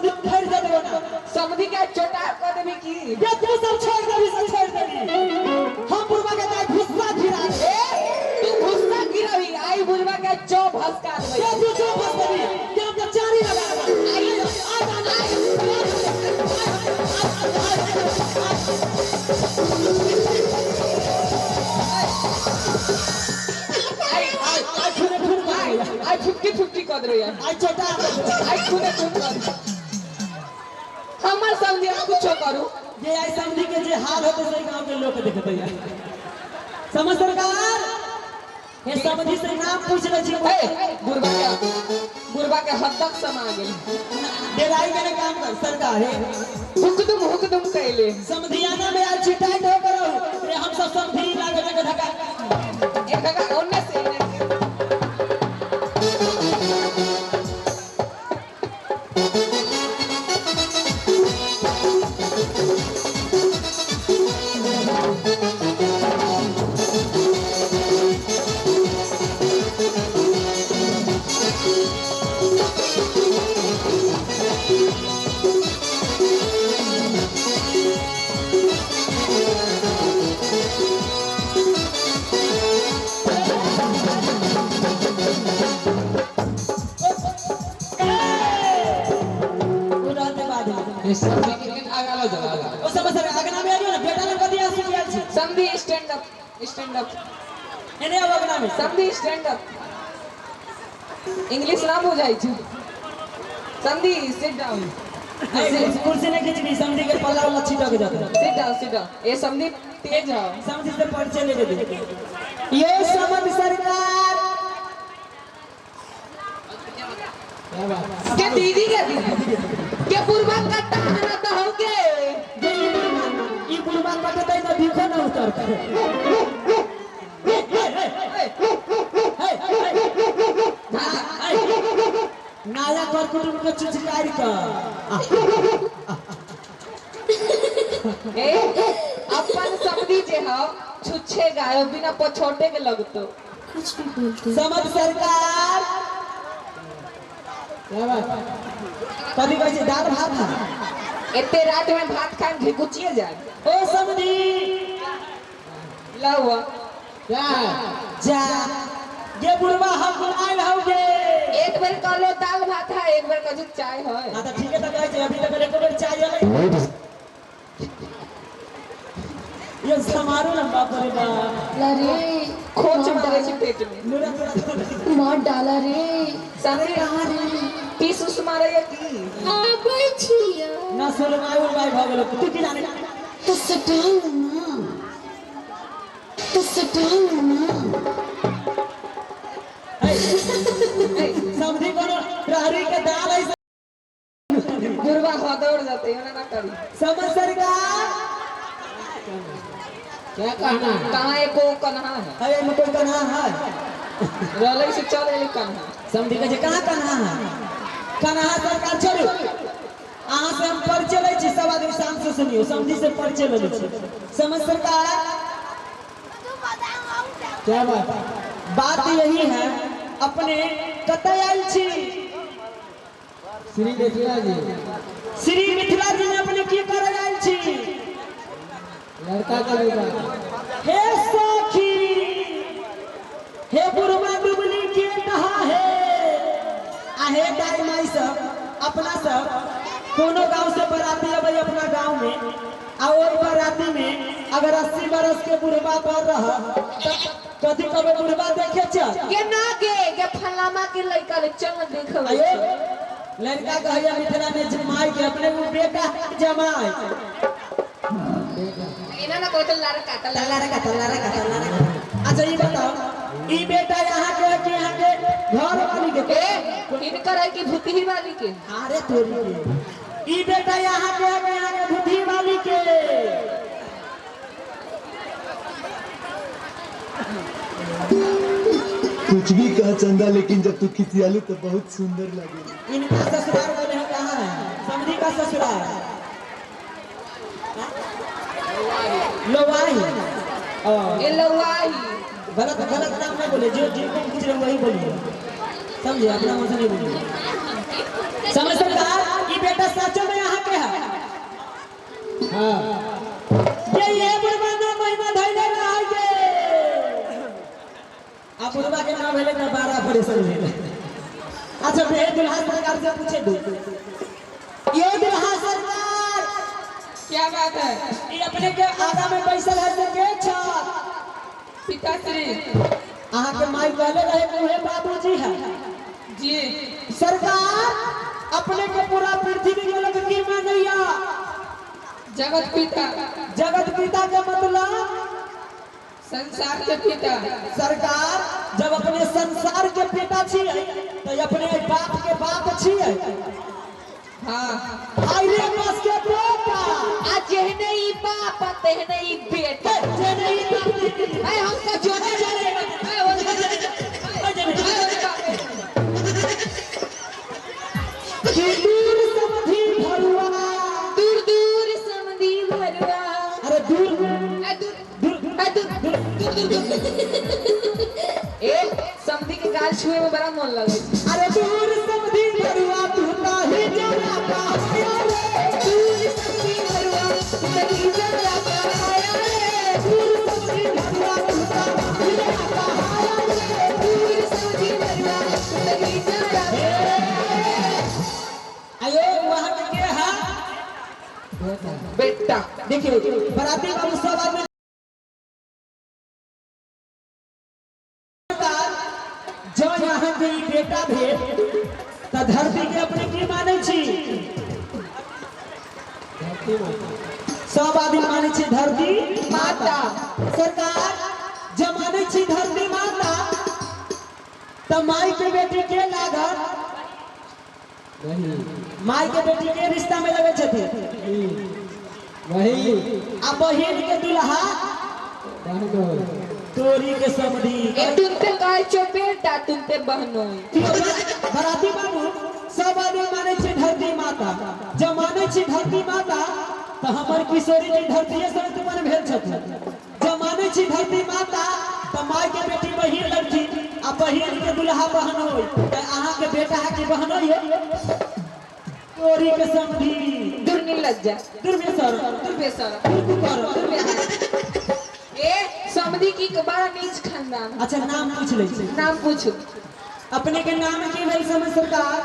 समझ ठहर जा देबो ना समझी के छोटा कर देबी की ये तू सब छोड़ देबी सब छोड़ देबी हम बुढ़वा के दाई भुस्सा गिरा दे तू भुस्सा गिरही आई बुझवा के चो भस्का देबी ये तू जो फंस देबी के हम चारी लगा आई आई 50-50 कर दे यार आई छोटा आई खुदे खुद कर हमर समझी हम कुछ करू ये आई समझी के जे हाल होते से गांव के लोग देखते यार समझ सरकार ये समझी से नाम पूछ ले छी गुरबा के हद तक समा गेल डेराई के काम कर सरकार है हुकदुम कहले समधियाना में आज छिटाई हो करो रे हम सब समधी लागे जगह धक्का एक धक्का ओने से समझी स्टैंड अप एने अब अगना में समझी स्टैंड अप इंग्लिश ना बुझाई छी समझी सिट डाउन कुर्सी ने खींचनी समझी के पल्ला वाला छिटक जाता सिट डाउन ये समझी तेज है समझी से परिचय ले दे ये समझ सरकार के दीदी के पूर्वा कट्टा हना तो होगे ई बुलवा कटते तो दिखो ना उतर नाया कर कुटुम के चुचकारी का ए अपन समझी जे हो छुच्छे गायो बिना पछोटे के लगतो कुछ भी बोलते समझ सरकार क्या बात कभी कैसे दाल भात है इतने रात में भात खाए ढिकुचिए जाए ओ समझी लहुआ क्या जा ये बुढ़वा हम बुलाए होगे एक बार कह लो दाल भात है एक बार कह चाय है हां तो ठीक है तो कहे अभी तक एक बार चाय है ये समारोह लंबा पड़ेगा रे खोच मारे छी पेट में मेरा मार डाला रे सामने कहां रे पीस उस मारे या की आबै छिया ना सुरमाई उलवाई भ गेल तू की जाने तो सटाओ ना समझी कोनो प्रहरी के दाल ऐसे गुरबा हदौड़ जाते हैं ना करी समझ सरकार क्या कहना कहां एको कन्हा है अरे में कोई कन्हा है रहले से चल एले कन्हा समझी के कहां कन्हा है कन्हा सरकार छोड़ू अहां से हम परिचय ले छी सब आदमी शांत से सुनियो समझी से परिचय ले छी समझ सरकार क्या बात यही है अपने कतय आयल छी श्री मिथिला जी ने अपने की करे आयल छी लड़का का हे सखी हे बुढ़वा दुबली के कहा है आहे दाई माई सब अपना सब कोनो गांव से बराती अबे अपना गांव में और बराती में अगर 80 बरस के बुढ़वा पर रह कथी कबे बुढ़वा देखे छ के ना के फलामा के लड़का ले चल देखो आयो लड़का कहया मिथिला में जमाई के अपने वो बेटा जमाई इना ना कोई लारा काटा अच्छा ये बताओ ई बेटा यहाँ के घर वाली के इनकर है कि भूतही वाली के अरे तोरी के ई बेटा यहाँ के भूतही वाली के कुछ भी कहा चंदा लेकिन जब तू खिसियालू तो बहुत सुंदर लगे इनका ससुराल बोले हैं कहाँ है समझी का ससुराल लोवाही ये लवाही गलत नाम नहीं बोले जो जिनको पूछ रहे वही बोलिए समझे अपना मुझे नहीं बोलिए समझ सरकार ये बेटा क्या बात है? ये अपने के आगा में बैसल है से के छ पिताश्री अहाँ के माई कहले रहे कि हे बाबूजी है जी सरकार अपने के पूरा पृथ्वी के लोग की मानैया जगत पिता जगत पिता के मतलब संसार के पिता सरकार जब अपने संसार के पिता छिए तो अपने बाप के बाप छिए हाँ आइरे बस के बेटा आज जेहने ही बाप तेहने ही बेटा जे नहीं बाप ऐ हमका जोने जाने ऐ हो कि दूर समधी भरुआ दूर दूर समधी भरवा अरे दूर ऐ दूर ए समधी के गाल छुए में बड़ा मन लगे अरे दूर समधी भरुआ तू काहे जरा पाया रे दूर समधी भरवा तनी जरा पाया रे दूर समधी भरुआ तू काहे जरा पाया रे दूर समधी भरवा तनी जरा आयो वहां के है बेटा देखिए बराती बाबू सब आदमी जो यहाँ के ई बेटा भेल त धरती के अपने की माने छी सब आदमी माने छी धरती माता सरकार जब माने छी धरती माता त माई के बेटी के लागत माई के बेटी के रिश्ता में लगे छथिन वही आ बहिन के दुल्हा तोरी के समधी ए तुमते गाय चो बेटा तुमते बहनोई बराती बाबू सब आदमी माने छी धरती माता जब माने छी धरती माता तो हमर किशोरी जी धरतीये से उत्पन्न भेल छथिन जब माने छी धरती माता तो माई के बेटी बहिन लड़की आ बहिन के दुल्हा बहन होई त अहाँ के बेटा है कि बहन होई तोरी के समधी दुर्नी लज्जा दुर्वेशर दुर्वेशर दुर्कुकर ए समधी की बड़ा नीच खानदान अच्छा नाम पूछ ले छी नाम पूछो अपने के नाम की भाई समझ सरकार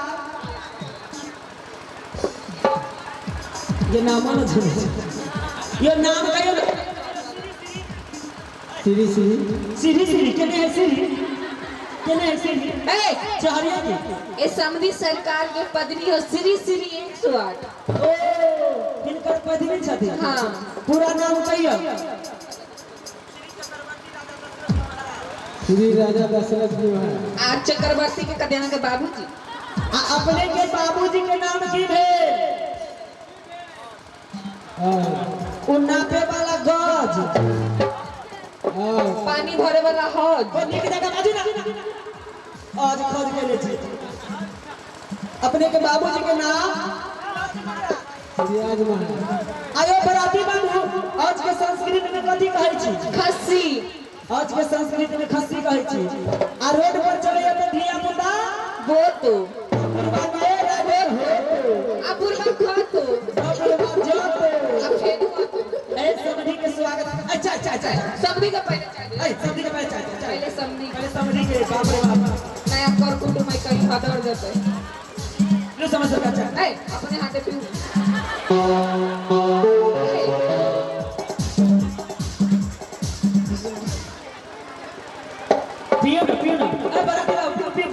ये नाम न जाने ये नाम का ये श्री श्री सीढ़ी सीढ़ी केने है सीढ़ी केने है सीढ़ी ए चहरिया की ए समधी सरकार के पदवी हो श्री श्री 108 ओ किनकर पत्नी छथि हाँ पूरा नाम कहियो श्री राजा दशरथ जी महाराज आज चक्रवर्ती के कल्याण के बाबूजी आ अपने के बाबूजी के नाम की भेल उ नापे वाला गज पानी भरे वाला हौद को निक जगह बाजू ना आज खोज के ले छी अपने के बाबूजी के नाम श्रीराज महाराज आयो बराती बाबू आज के संस्कृत में कथी कहै छी खस्सी आज के संस्कृत में खस्सी कहै छी आ रोड पर चले तो धिया पुता बोतो बुढ़वा में राजे हो आ बुढ़वा खातो बुढ़वा जातो आ फेन खातो ए समधी के स्वागत अच्छा अच्छा अच्छा समधी का पहले चाहिए ए समधी के पहले चाचा पहले समधी पहले समधी के बाप रे बाप नया कर कुटुंब में कहीं हदर देते लो समझ सरकार ए अपने हाथे पीऊ